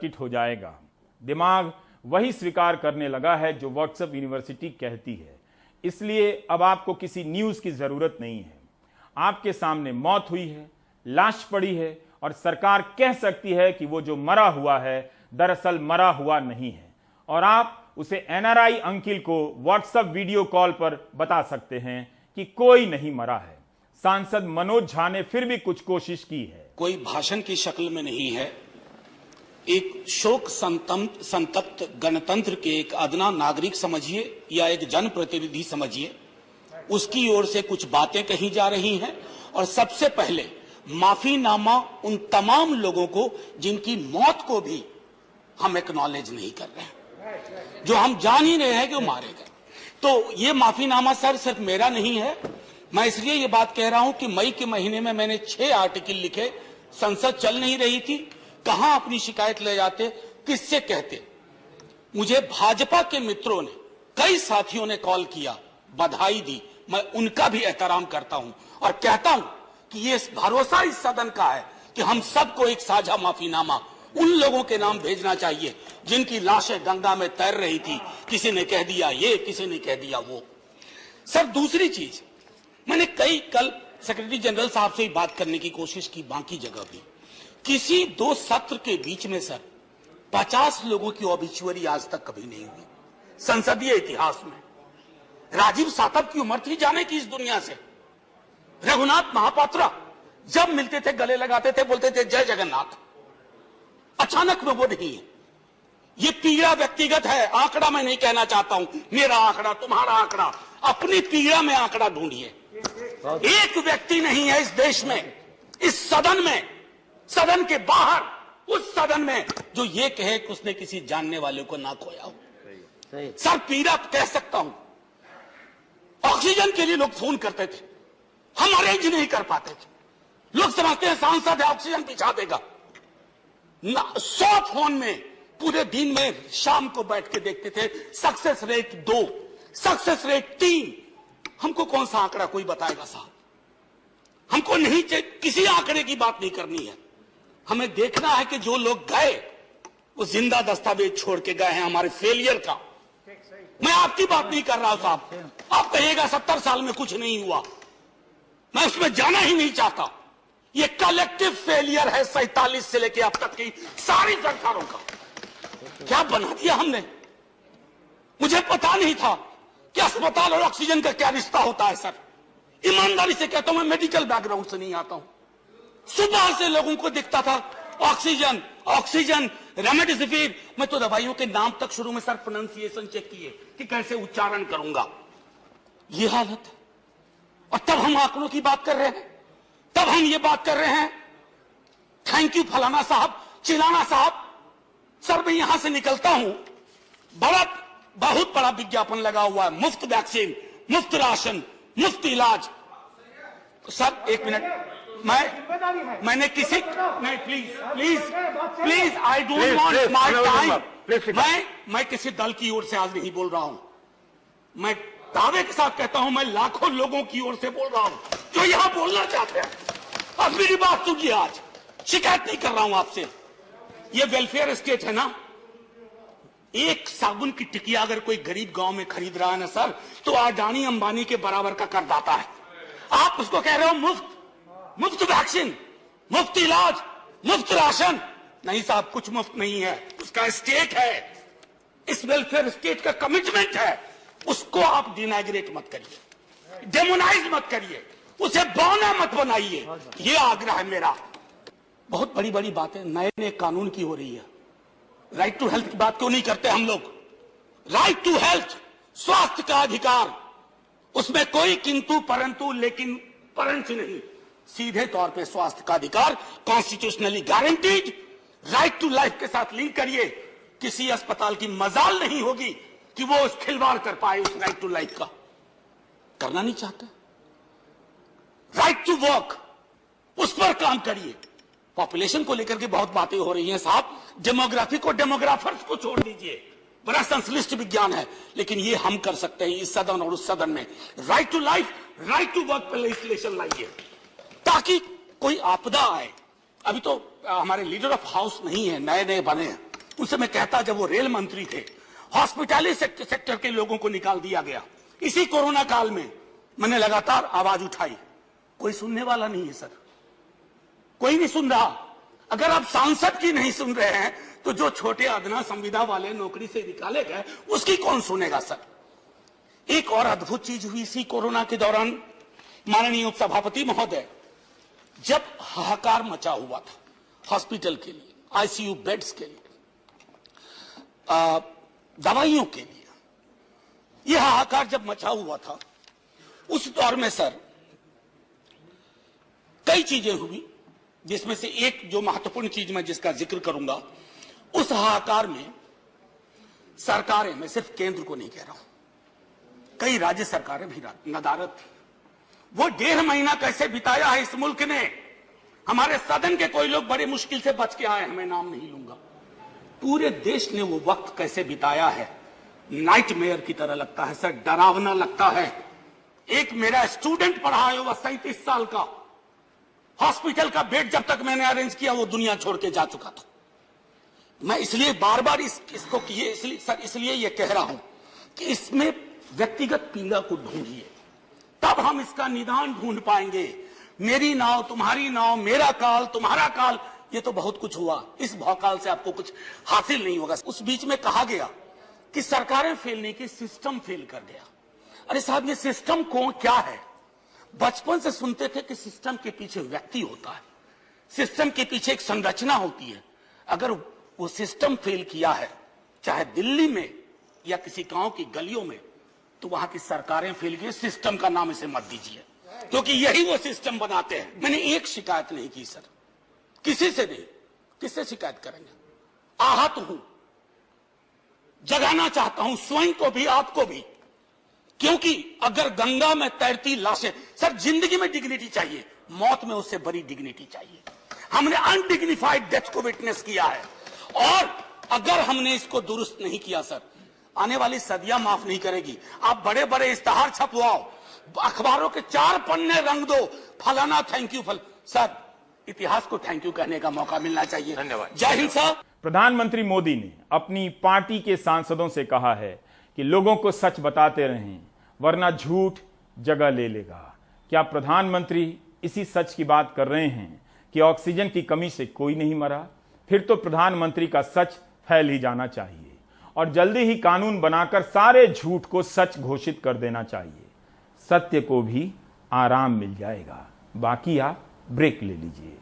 Circuit हो जाएगा। दिमाग वही स्वीकार करने लगा है जो व्हाट्सएप यूनिवर्सिटी कहती है। इसलिए अब आपको किसी न्यूज की जरूरत नहीं है। आपके सामने मौत हुई है, लाश पड़ी है और सरकार कह सकती है कि वो जो मरा हुआ है दरअसल मरा हुआ नहीं है, और आप उसे एनआरआई अंकिल को व्हाट्सएप वीडियो कॉल पर बता सकते हैं कि कोई नहीं मरा है। सांसद मनोज झा ने फिर भी कुछ कोशिश की है। कोई भाषण की शक्ल में नहीं है, एक शोक संतप्त गणतंत्र के एक अदना नागरिक समझिए या एक जनप्रतिनिधि समझिए, उसकी ओर से कुछ बातें कही जा रही हैं। और सबसे पहले माफीनामा उन तमाम लोगों को जिनकी मौत को भी हम एक्नॉलेज नहीं कर रहे हैं, जो हम जान ही रहे हैं कि वो मारे गए। तो ये माफीनामा सर सिर्फ मेरा नहीं है। मैं इसलिए ये बात कह रहा हूं कि मई के महीने में मैंने 6 आर्टिकल लिखे। संसद चल नहीं रही थी, कहां अपनी शिकायत ले जाते, किससे कहते। मुझे भाजपा के मित्रों ने, कई साथियों ने कॉल किया, बधाई दी। मैं उनका भी एहतराम करता हूं और कहता हूं कि ये भरोसा इस सदन का है कि हम सबको एक साझा माफीनामा उन लोगों के नाम भेजना चाहिए जिनकी लाशें गंगा में तैर रही थी। किसी ने कह दिया ये, किसी ने कह दिया वो। सर दूसरी चीज, मैंने कल सेक्रेटरी जनरल साहब से ही बात करने की कोशिश की, बाकी जगह भी। किसी 2 सत्र के बीच में सर 50 लोगों की ऑबिचुअरी आज तक कभी नहीं हुई संसदीय इतिहास में। राजीव सातव की उम्र थी जाने की इस दुनिया से। रघुनाथ महापात्रा जब मिलते थे गले लगाते थे, बोलते थे जय जगन्नाथ। अचानक में वो नहीं है। ये पीड़ा व्यक्तिगत है, आंकड़ा मैं नहीं कहना चाहता हूं, मेरा आंकड़ा, तुम्हारा आंकड़ा, अपनी पीड़ा में आंकड़ा ढूंढिए। एक व्यक्ति नहीं है इस देश में, इस सदन में, सदन के बाहर, उस सदन में जो ये कहे कि उसने किसी जानने वाले को ना खोया हो। सर पीड़ा कह सकता हूं। ऑक्सीजन के लिए लोग फोन करते थे, हम अरेंज नहीं कर पाते थे। लोग समझते हैं सांसद है ऑक्सीजन पिछा देगा। 100 फोन में पूरे दिन में शाम को बैठ के देखते थे, सक्सेस रेट 2, सक्सेस रेट 3। हमको कौन सा आंकड़ा कोई बताएगा साहब? हमको नहीं, किसी आंकड़े की बात नहीं करनी है। हमें देखना है कि जो लोग गए वो जिंदा दस्तावेज छोड़ के गए हैं हमारे फेलियर का। मैं आपकी बात नहीं कर रहा हूं साहब। आप कहिएगा 70 साल में कुछ नहीं हुआ, मैं उसमें जाना ही नहीं चाहता। ये कलेक्टिव फेलियर है 47 से लेकर अब तक की सारी सरकारों का। क्या बना दिया हमने? मुझे पता नहीं था कि अस्पताल और ऑक्सीजन का क्या रिश्ता होता है सर। ईमानदारी से कहता हूं, मैं मेडिकल बैकग्राउंड से नहीं आता हूं। सुबह से लोगों को दिखता था ऑक्सीजन ऑक्सीजन, रेमडेसिविर। मैं तो दवाइयों के नाम तक शुरू में सर प्रोनाउंसिएशन चेक किए कि कैसे उच्चारण करूंगा। ये हालत है। और तब हम आंकड़ों की बात कर रहे हैं, तब हम ये बात कर रहे हैं थैंक यू फलाना साहब, चिलाना साहब। सर मैं यहां से निकलता हूं, बहुत बड़ा विज्ञापन लगा हुआ है, मुफ्त वैक्सीन, मुफ्त राशन, मुफ्त इलाज। सर एक मिनट, मैंने किसी नहीं, please I don't want my time. मैं किसी दल की ओर से आज नहीं बोल रहा हूं। मैं दावे के साथ कहता हूं, मैं लाखों लोगों की ओर से बोल रहा हूं जो यहां बोलना चाहते हैं। अब मेरी बात सुनिए, आज शिकायत नहीं कर रहा हूं आपसे। ये वेलफेयर स्टेट है ना। एक साबुन की टिकिया अगर कोई गरीब गांव में खरीद रहा है ना सर, तो अडानी अंबानी के बराबर का करदाता है। आप उसको कह रहे हो मुफ्त वैक्सीन, मुफ्त इलाज, मुफ्त राशन। नहीं साहब, कुछ मुफ्त नहीं है, उसका स्टेट है। इस वेलफेयर स्टेट का कमिटमेंट है। उसको आप डिनाइग्रेट मत करिए, डेमोनाइज मत करिए, उसे बौना मत बनाइए। ये आग्रह है मेरा। बहुत बड़ी बड़ी बातें नए कानून की हो रही है। राइट टू हेल्थ की बात क्यों नहीं करते हम लोग? राइट टू हेल्थ, स्वास्थ्य का अधिकार, उसमें कोई किंतु परंतु लेकिन परंच नहीं। सीधे तौर पे स्वास्थ्य का अधिकार constitutionally guaranteed. Right to life के साथ लिंक करिए। किसी अस्पताल की मजाल नहीं होगी कि वो उस खिलवाड़ कर पाए उस राइट टू लाइफ का। करना नहीं चाहते। राइट टू वर्क, उस पर काम करिए। पॉपुलेशन को लेकर के बहुत बातें हो रही हैं साहब। डेमोग्राफी को डेमोग्राफर्स को छोड़ दीजिए, बड़ा संश्लिष्ट विज्ञान है, लेकिन ये हम कर सकते हैं इस सदन और उस सदन में। Right to life, right to work पर लेजिस्लेशन लाइए ताकि कोई आपदा आए। अभी तो हमारे लीडर ऑफ हाउस नहीं है, नए नए बने हैं। उनसे मैं कहता, जब वो रेल मंत्री थे, हॉस्पिटैलिटी सेक्टर के लोगों को निकाल दिया गया। इसी कोरोना काल में मैंने लगातार आवाज उठाई, कोई सुनने वाला नहीं है सर, कोई नहीं सुन रहा। अगर आप सांसद की नहीं सुन रहे हैं तो जो छोटे अदना संविदा वाले नौकरी से निकाले गए उसकी कौन सुनेगा सर। एक और अद्भुत चीज हुई इसी कोरोना के दौरान, माननीय उपसभापति महोदय, जब हाहाकार मचा हुआ था हॉस्पिटल के लिए, आईसीयू बेड्स के लिए, दवाइयों के लिए, यह हाहाकार जब मचा हुआ था, उस दौर में सर कई चीजें हुई, जिसमें से एक जो महत्वपूर्ण चीज मैं जिसका जिक्र करूंगा, उस हाहाकार में सरकारें, मैं सिर्फ केंद्र को नहीं कह रहा हूं, कई राज्य सरकारें भी नदारद थी। वो 1.5 महीना कैसे बिताया है इस मुल्क ने। हमारे सदन के कोई लोग बड़ी मुश्किल से बच के आए हैं, मैं नाम नहीं लूंगा। पूरे देश ने वो वक्त कैसे बिताया है, नाइटमेयर की तरह लगता है सर, डरावना लगता है। एक मेरा स्टूडेंट पढ़ा है, वह 37 साल का, हॉस्पिटल का बेड जब तक मैंने अरेंज किया वो दुनिया छोड़ के जा चुका था। मैं इसलिए बार बार इसको किए इसलिए ये कह रहा हूं कि इसमें व्यक्तिगत पीड़ा को ढूंढिए, तब हम इसका निदान ढूंढ पाएंगे। मेरी नाव तुम्हारी नाव, मेरा काल तुम्हारा काल, ये तो बहुत कुछ हुआ, इस भौकाल से आपको कुछ हासिल नहीं होगा। उस बीच में कहा गया कि सरकारें फेल नहीं की, सिस्टम फेल कर गया। अरे साहब, ये सिस्टम कौन क्या है? बचपन से सुनते थे कि सिस्टम के पीछे व्यक्ति होता है, सिस्टम के पीछे एक संरचना होती है। अगर वो सिस्टम फेल किया है, चाहे दिल्ली में या किसी गांव की गलियों में, तो वहां की सरकारें फेल की। सिस्टम का नाम इसे मत दीजिए, क्योंकि यही वो सिस्टम बनाते हैं। मैंने एक शिकायत नहीं की सर, किसी से नहीं, किससे शिकायत करेंगे? आहत हूं, जगाना चाहता हूं स्वयं को भी, आपको भी, क्योंकि अगर गंगा में तैरती लाशें, सर जिंदगी में डिग्निटी चाहिए, मौत में उससे बड़ी डिग्निटी चाहिए। हमने अनडिग्निफाइड डेथ को विटनेस किया है, और अगर हमने इसको दुरुस्त नहीं किया सर, आने वाली सदियां माफ नहीं करेगी। आप बड़े बड़े इश्तहार छपवाओ, अखबारों के 4 पन्ने रंग दो, फलाना थैंक यू सर, इतिहास को थैंक यू कहने का मौका मिलना चाहिए। धन्यवाद। जय हिंद सर। प्रधानमंत्री मोदी ने अपनी पार्टी के सांसदों से कहा है कि लोगों को सच बताते रहें, वरना झूठ जगह ले लेगा। क्या प्रधानमंत्री इसी सच की बात कर रहे हैं कि ऑक्सीजन की कमी से कोई नहीं मरा? फिर तो प्रधानमंत्री का सच फैल ही जाना चाहिए और जल्दी ही कानून बनाकर सारे झूठ को सच घोषित कर देना चाहिए। सत्य को भी आराम मिल जाएगा। बाकी आप ब्रेक ले लीजिए।